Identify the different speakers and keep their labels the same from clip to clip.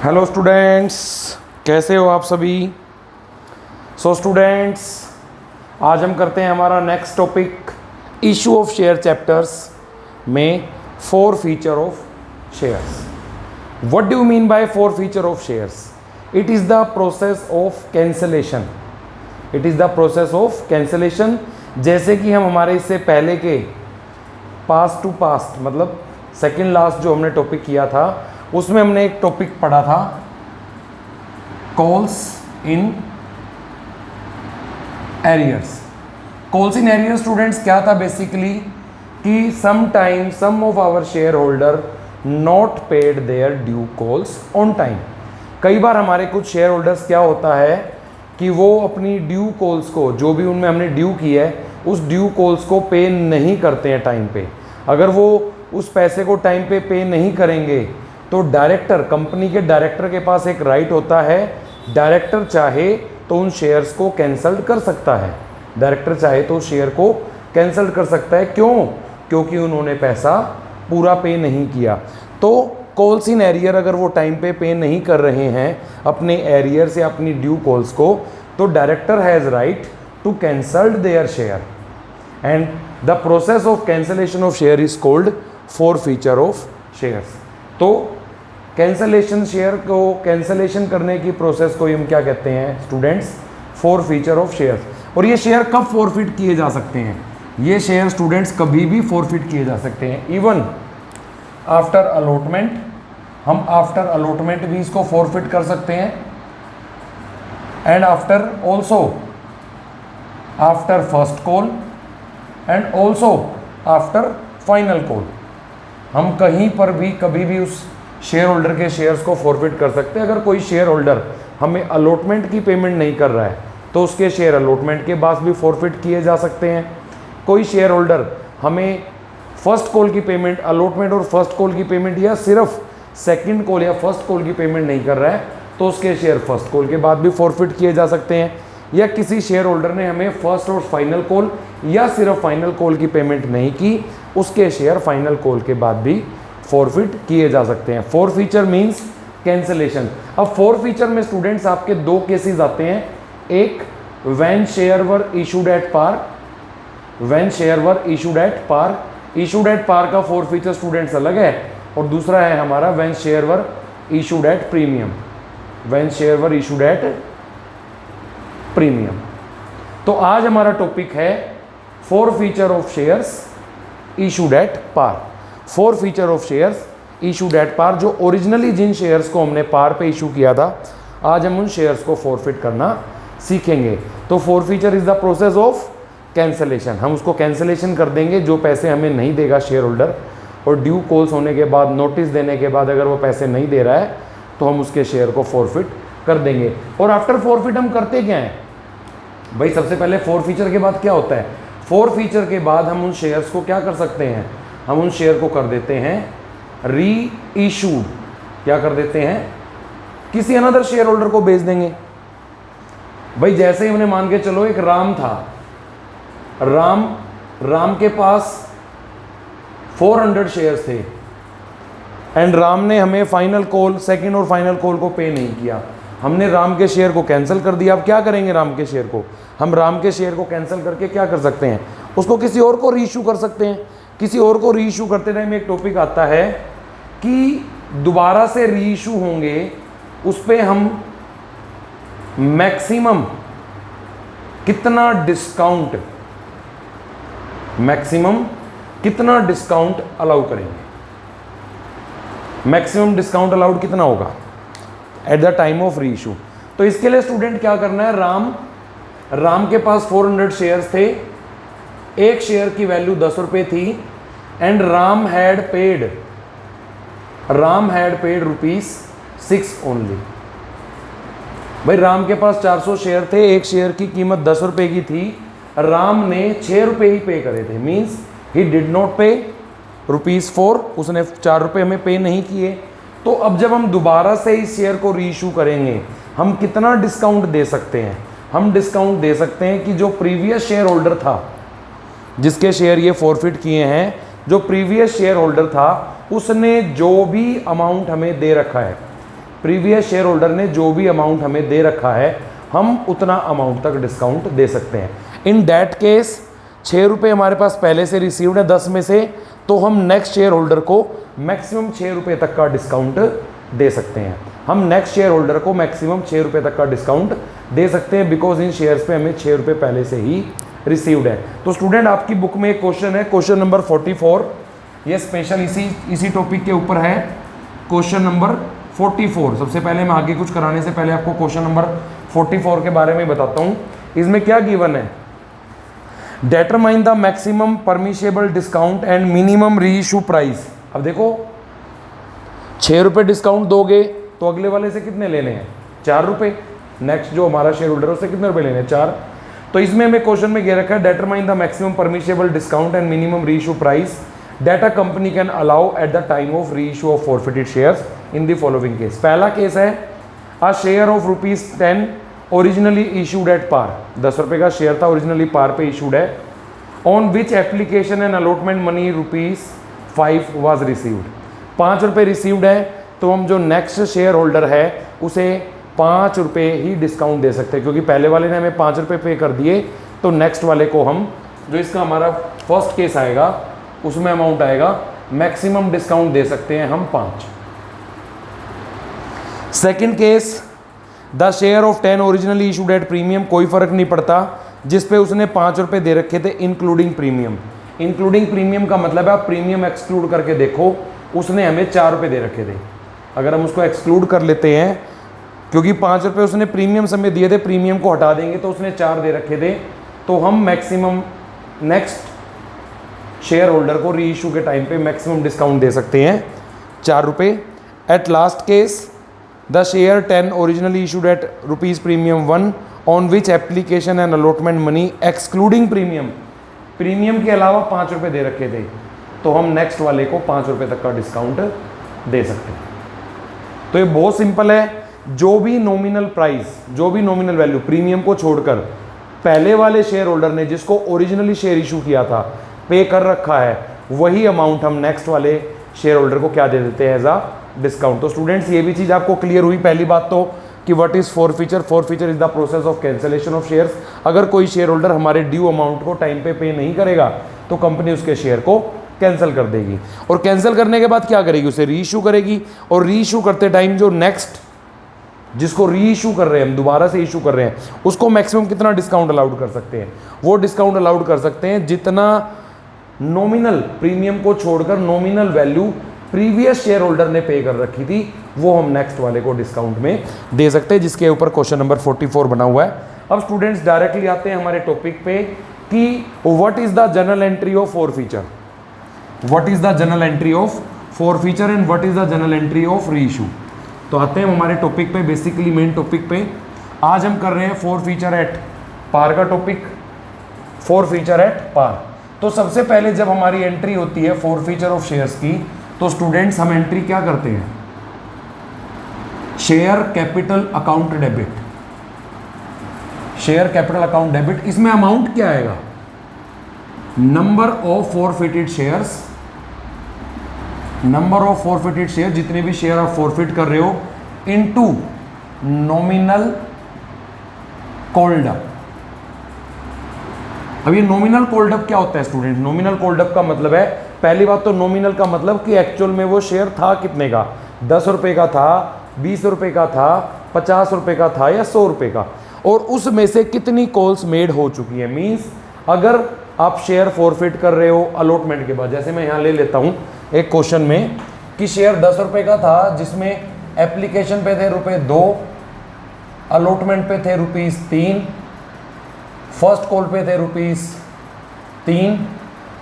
Speaker 1: Hello students, कैसे हो आप सभी। स्टूडेंट्स, आज हम करते हैं हमारा next topic issue of share chapters में 4 feature of shares. What do you mean by 4 feature of shares? It is the process of cancellation. It is the process of cancellation. जैसे कि हम हमारे इससे पहले के पास्ट टू पास्ट मतलब second last जो हमने टॉपिक किया था उसमें हमने एक टॉपिक पढ़ा था calls in arrears. Calls in arrears students क्या था बेसिकली कि some of our shareholder not paid their due calls on time. कई बार हमारे कुछ शेयर होल्डर्स क्या होता है कि वो अपनी ड्यू कॉल्स को, जो भी उनमें हमने ड्यू की है, उस ड्यू कॉल्स को पे नहीं करते हैं टाइम पे। अगर वो उस पैसे को टाइम पे नहीं करेंगे तो डायरेक्टर, कंपनी के डायरेक्टर के पास एक राइट होता है, डायरेक्टर चाहे तो उन शेयर्स को कैंसल कर सकता है। डायरेक्टर चाहे तो शेयर को कैंसल कर सकता है। क्यों? क्योंकि उन्होंने पैसा पूरा पे नहीं किया। तो कॉल्स इन एरियर अगर वो टाइम पे नहीं कर रहे हैं अपने एरियर से अपनी ड्यू कॉल्स को, तो director has right to cancel their share and the process of cancellation of share is called 4 feature of shares. तो कैंसलेशन, शेयर को कैंसलेशन करने की प्रोसेस को हम क्या कहते हैं स्टूडेंट्स? 4 feature of shares. और ये शेयर कब फॉरफिट किए जा सकते हैं? ये शेयर स्टूडेंट्स कभी भी फॉरफिट किए जा सकते हैं। इवन आफ्टर अलॉटमेंट, हम आफ्टर अलॉटमेंट भी इसको फॉरफिट कर सकते हैं। And after also after first call and also after final call. हम कहीं पर भी कभी भी उस शेयर होल्डर के शेयर्स को फॉरफिट कर सकते हैं। अगर कोई शेयर होल्डर हमें अलॉटमेंट की पेमेंट नहीं कर रहा है तो उसके शेयर अलॉटमेंट के बाद भी फॉरफिट किए जा सकते हैं। कोई शेयर होल्डर हमें फर्स्ट कॉल की पेमेंट, अलॉटमेंट और फर्स्ट कॉल की पेमेंट या सिर्फ सेकंड कॉल या फर्स्ट कॉल की पेमेंट नहीं कर रहा है तो उसके शेयर फर्स्ट कॉल के बाद भी फॉरफिट किए जा सकते हैं। या किसी शेयर होल्डर ने हमें फर्स्ट और फाइनल कॉल या सिर्फ फाइनल कॉल की पेमेंट नहीं की, उसके शेयर फाइनल कॉल के बाद भी फॉरफिट किए जा सकते हैं। 4 फीचर मींस कैंसलेशन। अब 4 फीचर में स्टूडेंट्स आपके 2 केसेस आते हैं। एक when share were issued at par, when share were issued at par. Issued at par का 4 फीचर स्टूडेंट्स अलग है। और दूसरा है हमारा when share were issued at premium, when share were issued at premium. तो आज हमारा टॉपिक है 4 feature of shares issued at par. 4 feature of shares issued at par, जो ओरिजिनली जिन शेयर्स को हमने पार पे इशू किया था, आज हम उन शेयर्स को फॉरफिट करना सीखेंगे। तो 4 feature is the process of cancellation. हम उसको कैंसलेशन कर देंगे, जो पैसे हमें नहीं देगा शेयर होल्डर, और ड्यू कॉल्स होने के बाद, नोटिस देने के बाद अगर वो पैसे नहीं दे रहा है तो हम उसके शेयर को फॉरफिट कर देंगे। और आफ्टर फॉरफिट हम करते क्या हैं भाई? सबसे पहले 4 फीचर के बाद क्या होता है? 4 फीचर के बाद हम उन शेयर्स को क्या कर सकते हैं? हम उन शेयर को कर देते हैं री इशूड। क्या कर देते हैं? किसी अनदर शेयर होल्डर को बेच देंगे। भाई जैसे ही हमने मान के चलो, एक राम था, राम के पास 400 शेयर्स थे एंड राम ने हमें फाइनल कॉल, सेकंड और फाइनल कॉल को पे नहीं किया। हमने राम के शेयर को कैंसिल कर दिया। अब क्या करेंगे? राम के शेयर को, हम राम के शेयर को कैंसिल करके क्या कर सकते हैं? उसको किसी और को रीइशू कर सकते हैं। किसी और को रीइशू करते टाइम एक टॉपिक आता है कि दोबारा से रीइशू होंगे, उस पर हम मैक्सिमम कितना डिस्काउंट, मैक्सिमम कितना डिस्काउंट अलाउ करेंगे? मैक्सिमम डिस्काउंट अलाउड कितना होगा eight the time of reissue? तो इसके लिए स्टूडेंट क्या करना है? राम के पास 400 शेयर्स थे, एक शेयर की वैल्यू 10 रुपये थी and Ram had paid ₹6 only. भाई राम के पास 400 शेयर थे, एक शेयर की कीमत 10 रुपये की थी, राम ने 6 रुपये ही पे करे थे। मीन्स ही डिड नॉट पे ₹4, उसने 4 रुपये हमें पे नहीं किए। तो अब जब हम दोबारा से इस शेयर को रीइशू करेंगे, हम कितना डिस्काउंट दे सकते हैं? हम डिस्काउंट दे सकते हैं कि जो प्रीवियस शेयर होल्डर था, जिसके शेयर ये फॉरफिट किए हैं, जो प्रीवियस शेयर होल्डर था, उसने जो भी अमाउंट हमें दे रखा है, प्रीवियस शेयर होल्डर ने जो भी अमाउंट हमें दे रखा है हम उतना अमाउंट तक डिस्काउंट दे सकते हैं। इन दैट केस 6 रुपये हमारे पास पहले से रिसीव्ड है 10 में से, तो हम नेक्स्ट शेयर होल्डर को मैक्सिमम 6 रुपये तक का डिस्काउंट दे सकते हैं। हम नेक्स्ट शेयर होल्डर को मैक्सिमम 6 रुपये तक का डिस्काउंट दे सकते हैं, बिकॉज इन शेयर्स पे हमें 6 रुपये पहले से ही रिसीव्ड है। तो स्टूडेंट आपकी बुक में एक क्वेश्चन है, क्वेश्चन नंबर 44, ये स्पेशल इसी टॉपिक के ऊपर है, क्वेश्चन नंबर 44। सबसे पहले मैं आगे कुछ कराने से पहले आपको क्वेश्चन नंबर 44 के बारे में बताता हूँ। इसमें क्या गिवन है, determine the maximum permissible discount and minimum reissue price. अब देखो 6 रुपये डिस्काउंट दोगे तो अगले वाले से कितने लेने हैं, 4 रुपये। नेक्स्ट जो हमारा शेयर होल्डर है उससे कितने रुपये लेने हैं, 4। तो इसमें हमें क्वेश्चन में ये रखा है, determine the maximum permissible discount and minimum reissue price that a company can allow at the time of reissue of forfeited shares in the following case. पहला केस है, a share of ₹10 originally issued at par. 10 रुपये का share था, originally पार पे issued है। On which application and allotment money ₹5 was received. 5 रुपये received है, तो हम जो नेक्स्ट शेयर होल्डर है उसे 5 रुपये ही डिस्काउंट दे सकते हैं, क्योंकि पहले वाले ने हमें 5 रुपये पे कर दिए, तो नेक्स्ट वाले को हम, जो इसका हमारा फर्स्ट केस आएगा उसमें अमाउंट आएगा मैक्सिमम डिस्काउंट दे सकते हैं हम 5। Second case, the share of 10 originally issued at premium, कोई फर्क नहीं पड़ता, जिस पे उसने 5 रुपये दे रखे थे इंक्लूडिंग प्रीमियम। इंक्लूडिंग प्रीमियम का मतलब है आप प्रीमियम एक्सक्लूड करके देखो, उसने हमें 4 रुपये दे रखे थे। अगर हम उसको एक्सक्लूड कर लेते हैं, क्योंकि 5 रुपये उसने प्रीमियम समय दिए थे, प्रीमियम को हटा देंगे तो उसने 4 दे रखे थे, तो हम मैक्सिमम नेक्स्ट शेयर होल्डर को री इशू के टाइम पे मैक्सिमम डिस्काउंट दे सकते हैं 4 रुपये। At last case, the share 10 originally issued eight rupees premium 1 on which application and allotment money excluding premium, premium के अलावा 5 रुपये दे रखे थे, तो हम नेक्स्ट वाले को 5 रुपये तक का डिस्काउंट दे सकते हैं। तो ये बहुत सिंपल है, जो भी नॉमिनल प्राइस, जो भी नॉमिनल वैल्यू प्रीमियम को छोड़कर पहले वाले शेयर होल्डर ने जिसको ओरिजिनली शेयर इशू किया था पे कर रखा है, वही अमाउंट हम नेक्स्ट वाले शेयर होल्डर को क्या दे देते हैं एज अ डिस्काउंट। तो स्टूडेंट्स ये भी चीज़ आपको क्लियर हुई। पहली बात तो कि what is forfeiture. Forfeiture is the process of cancellation of shares. अगर कोई शेयर होल्डर हमारे ड्यू अमाउंट को टाइम पे नहीं करेगा तो कंपनी उसके शेयर को कैंसिल कर देगी, और कैंसिल करने के बाद क्या करेगी, उसे री इशू करेगी। और री इशू करते टाइम जो नेक्स्ट जिसको री इशू कर रहे हैं, हम दोबारा से इशू कर रहे हैं, उसको मैक्सिमम कितना डिस्काउंट अलाउड कर सकते हैं, वो डिस्काउंट अलाउड कर सकते हैं जितना नॉमिनल प्रीमियम को छोड़कर nominal value previous share holder ने पे कर रखी थी, वो हम नेक्स्ट वाले को डिस्काउंट में दे सकते हैं, जिसके ऊपर क्वेश्चन नंबर 44 बना हुआ है। अब स्टूडेंट्स डायरेक्टली आते हैं हमारे टॉपिक पे कि what is the general entry of forfeiture, what is the general entry of forfeiture and what is the general entry of री इशू। तो आते हैं हमारे टॉपिक पे, बेसिकली मेन टॉपिक पे। आज हम कर रहे हैं फॉरफीचर एट पार का टॉपिक, फॉरफीचर एट पार। तो सबसे पहले जब हमारी एंट्री होती है फॉरफीचर ऑफ शेयर्स की, तो स्टूडेंट्स हम एंट्री क्या करते हैं, share capital account debit, share capital account debit. इसमें अमाउंट क्या आएगा, number of forfeited shares, number of forfeited share, जितने भी शेयर आप फॉरफिट कर रहे हो, इनटू नॉमिनल कॉल्ड अप। अब ये नॉमिनल कॉल्ड अप क्या होता है स्टूडेंट, नॉमिनल कॉल्ड अप का मतलब है, पहली बात तो नॉमिनल का मतलब कि एक्चुअल में वो शेयर था कितने का, 10 रुपए का था, 20 रुपए का था, 50 रुपए का था या 100 रुपए का, और उसमें से कितनी कॉल्स मेड हो चुकी है। मींस अगर आप शेयर फॉरफिट कर रहे हो अलॉटमेंट के बाद, जैसे मैं यहाँ ले लेता हूँ एक क्वेश्चन में कि शेयर 10 रुपए का था, जिसमें एप्लीकेशन पे थे ₹2, अलॉटमेंट पे थे ₹3, फर्स्ट कॉल पे थे ₹3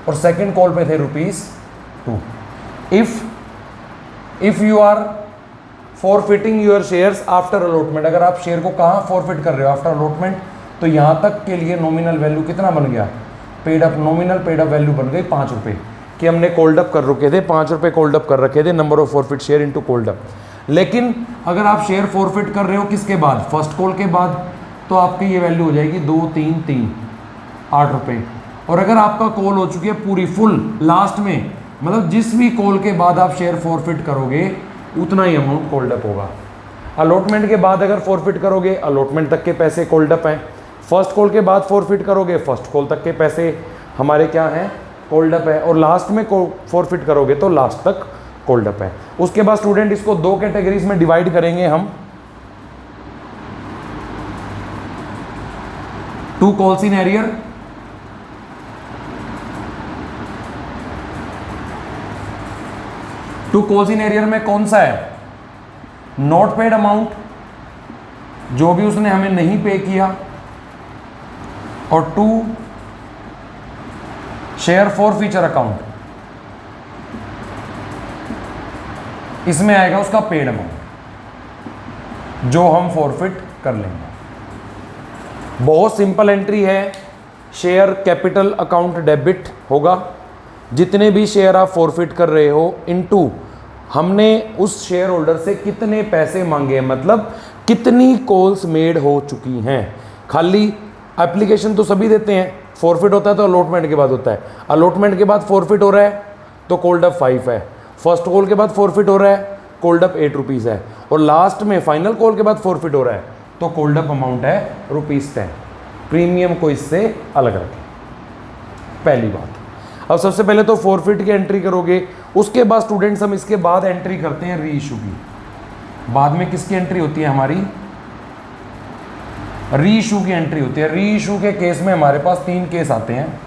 Speaker 1: और सेकंड कॉल पे थे ₹2। If you are forfeiting your shares after allotment, अगर आप शेयर को कहाँ फॉरफिट कर रहे हो, आफ्टर अलॉटमेंट, तो यहाँ तक के लिए नॉमिनल वैल्यू कितना बन गया, paid up, nominal paid up value बन गई 5 रुपये, कि हमने कोल्ड अप कर रखे थे, 5 रुपये कोल्ड अप कर रखे थे, number of forfeit share into cold up. लेकिन अगर आप शेयर फॉरफिट कर रहे हो किसके बाद, फर्स्ट कॉल के बाद, तो आपकी ये वैल्यू हो जाएगी 2, 3, 3, 8 रुपये। और अगर आपका कॉल हो चुकी है पूरी फुल लास्ट में, मतलब जिस भी कॉल के बाद आप शेयर फॉरफिट करोगे उतना ही अमाउंट कोल्ड अप होगा। अलॉटमेंट के बाद अगर फॉरफिट करोगे, अलॉटमेंट तक के पैसे कॉल्ड अप हैं। फर्स्ट कॉल के बाद फॉरफिट करोगे, फर्स्ट कॉल तक के पैसे हमारे क्या हैं, कॉल्ड अप है। और लास्ट में फॉरफिट करोगे तो लास्ट तक कॉल्ड अप है। उसके बाद स्टूडेंट इसको दो कैटेगरीज में डिवाइड करेंगे हम, to calls in arrear, to calls in arrear में कौन सा है, नॉट पेड अमाउंट, जो भी उसने हमें नहीं पे किया, और to share forfeiture account, इसमें आएगा उसका पेड अमाउंट जो हम फॉरफिट कर लेंगे। बहुत सिंपल एंट्री है, शेयर कैपिटल अकाउंट डेबिट होगा, जितने भी शेयर आप फॉरफिट कर रहे हो इनटू हमने उस शेयर होल्डर से कितने पैसे मांगे, मतलब कितनी कॉल्स मेड हो चुकी हैं। खाली एप्लीकेशन तो सभी देते हैं, फॉरफिट होता है तो अलॉटमेंट के बाद होता है, अलॉटमेंट के बाद फॉरफिट हो रहा है तो कॉल्ड अप 5 है, फर्स्ट कॉल के बाद फॉरफिट हो रहा है कॉल्ड अप 8 रुपीज़ है, और लास्ट में फाइनल कॉल के बाद फॉरफिट हो रहा है तो कॉल्ड अप अमाउंट है ₹10। प्रीमियम को इससे अलग रखें, पहली बात। अब सबसे पहले तो फॉरफिट की एंट्री करोगे, उसके बाद स्टूडेंट्स हम इसके बाद एंट्री करते हैं री इशू की। बाद में किसकी एंट्री होती है हमारी, री इशू की एंट्री होती है। री इशू के केस में हमारे पास 3 केस आते हैं।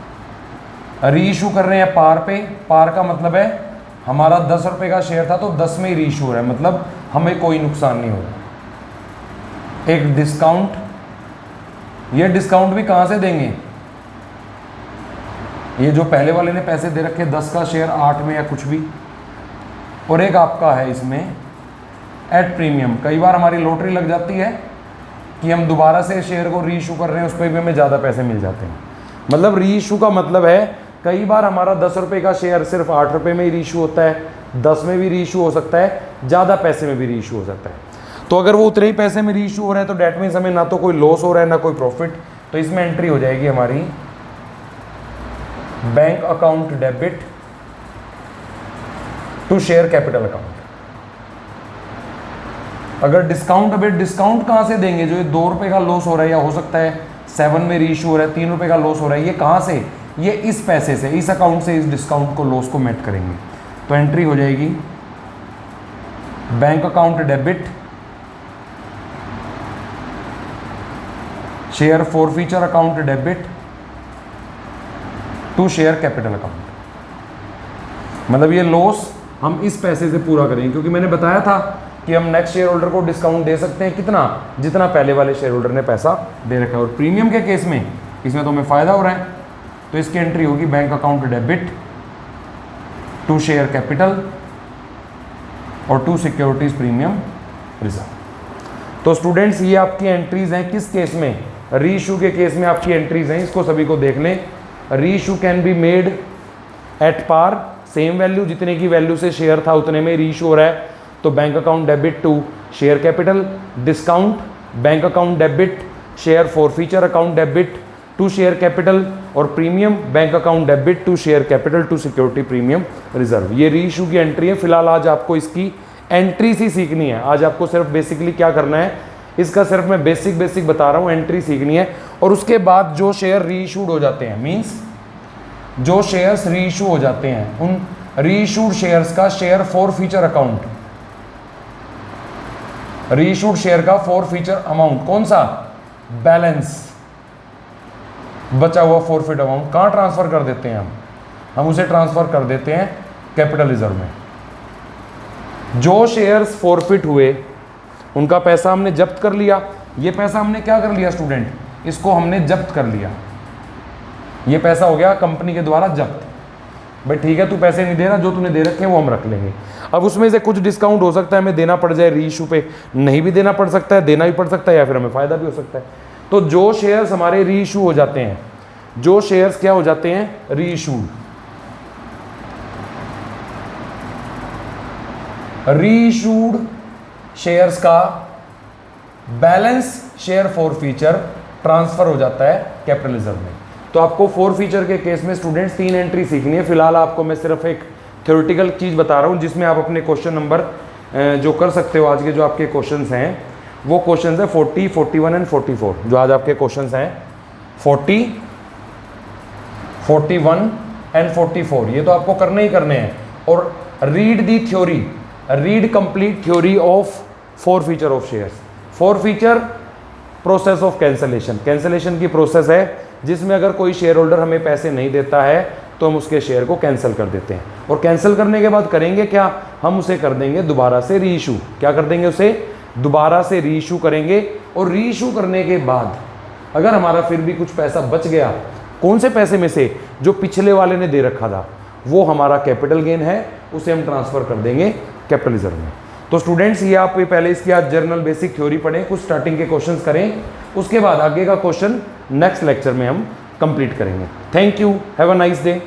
Speaker 1: री इशू कर रहे हैं पार पे, पार का मतलब है हमारा 10 रुपये का शेयर था तो 10 में ही री इशू हो रहा है, मतलब हमें कोई नुकसान नहीं हो रहा। एक डिस्काउंट, ये डिस्काउंट भी कहाँ से देंगे, ये जो पहले वाले ने पैसे दे रखे 10 का शेयर 8 में या कुछ भी, और एक आपका है इसमें एट प्रीमियम। कई बार हमारी लॉटरी लग जाती है कि हम दोबारा से शेयर को री इशू कर रहे हैं, उस पर भी हमें ज़्यादा पैसे मिल जाते हैं। मतलब री इशू का मतलब है कई बार हमारा 10 रुपये का शेयर सिर्फ 8 रुपये में ही री इशू होता है, 10 में भी री इशू हो सकता है, ज़्यादा पैसे में भी री इशू हो सकता है। तो अगर वो उतने ही पैसे में री इशू हो रहा है तो डैट मीन्स हमें ना तो कोई लॉस हो रहा है ना कोई प्रॉफिट, तो इसमें एंट्री हो जाएगी हमारी bank account debit to share capital account. अगर डिस्काउंट, अभी डिस्काउंट कहां से देंगे, जो ये 2 रुपये का लॉस हो रहा है या हो सकता है 7 में री इशू हो रहा है 3 रुपये का लॉस हो रहा है, ये कहां से, ये इस पैसे से, इस अकाउंट से इस डिस्काउंट को, लॉस को मेट करेंगे। तो एंट्री हो जाएगी bank account debit share forfeiture account debit to share capital account. मतलब ये लॉस हम इस पैसे से पूरा करेंगे, क्योंकि मैंने बताया था कि हम नेक्स्ट शेयर होल्डर को डिस्काउंट दे सकते हैं कितना, जितना पहले वाले शेयर होल्डर ने पैसा दे रखा है। और प्रीमियम के केस में इसमें तो हमें फ़ायदा हो रहा है, तो इसकी एंट्री होगी bank account debit to share capital और टू सिक्योरिटीज प्रीमियम रिजर्व। तो स्टूडेंट्स ये आपकी एंट्रीज हैं किस केस में, री इशू के केस में आपकी एंट्रीज हैं, इसको सभी को देख लें। Reissue can be made at par, same value, जितने की वैल्यू से शेयर था उतने में री इशू हो रहा है, तो bank account debit to share capital. Discount bank account debit share forfeiture account debit to share capital, और premium bank account debit to share capital to security premium reserve. ये री इशू की entry है। फिलहाल आज आपको इसकी entry सी सीखनी है। आज आपको सिर्फ बेसिकली क्या करना है, इसका सिर्फ मैं बेसिक बता रहा हूँ, एंट्री सीखनी है। और उसके बाद जो शेयर री इशूड हो जाते हैं, मीन्स जो शेयर्स री इशू हो जाते हैं, उन री इशूड शेयर्स का शेयर फॉर फ्यूचर अकाउंट, री इशूड शेयर का फॉर फ्यूचर अमाउंट कौन सा, बैलेंस, बचा हुआ फॉरफिट अमाउंट कहाँ ट्रांसफर कर देते हैं हम उसे ट्रांसफर कर देते हैं कैपिटल रिजर्व में। जो शेयर्स फॉरफिट हुए उनका पैसा हमने जब्त कर लिया। ये पैसा हमने क्या कर लिया स्टूडेंट, इसको हमने जब्त कर लिया, ये पैसा हो गया कंपनी के द्वारा जब्त। भाई ठीक है, तू पैसे नहीं दे रहा, जो तूने दे रखे हैं वो हम रख लेंगे। अब उसमें से कुछ डिस्काउंट हो सकता है हमें देना पड़ जाए री इशू पे, नहीं भी देना पड़ सकता है, देना भी पड़ सकता है, या फिर हमें फ़ायदा भी हो सकता है। तो जो शेयर्स हमारे री इशू हो जाते हैं, जो शेयर्स क्या हो जाते हैं, री इशूड, री इशूड शेयर्स का balance share for future transfer हो जाता है कैपिटल रिजर्व में। तो आपको फॉर फ्यूचर के केस में स्टूडेंट्स 3 एंट्री सीखनी है। फिलहाल आपको मैं सिर्फ एक थ्योरेटिकल चीज़ बता रहा हूँ जिसमें आप अपने क्वेश्चन नंबर जो कर सकते हो आज के जो आपके क्वेश्चंस हैं वो क्वेश्चंस है 40, 41 एंड 44। जो आज आपके क्वेश्चंस हैं 40, 41 एंड 44 ये तो आपको करने ही करने हैं। और read the theory, read complete theory of 4 feature of shares. 4 feature process of cancellation, cancellation की प्रोसेस है जिसमें अगर कोई शेयर होल्डर हमें पैसे नहीं देता है तो हम उसके शेयर को कैंसिल कर देते हैं। और कैंसिल करने के बाद करेंगे क्या, हम उसे कर देंगे दोबारा से री इशू। क्या कर देंगे, उसे दोबारा से री इशू करेंगे। और री इशू करने के बाद अगर हमारा फिर भी कुछ पैसा बच गया, कौन से पैसे में से, जो पिछले वाले ने दे रखा था, वो हमारा कैपिटल गेन है, उसे हम ट्रांसफर कर देंगे कैपिटल रिजर्व में। तो स्टूडेंट्स ये आप पहले इसकी आज जर्नल बेसिक थ्योरी पढ़ें, कुछ स्टार्टिंग के क्वेश्चंस करें, उसके बाद आगे का क्वेश्चन नेक्स्ट लेक्चर में हम कंप्लीट करेंगे। Thank you, have a nice day.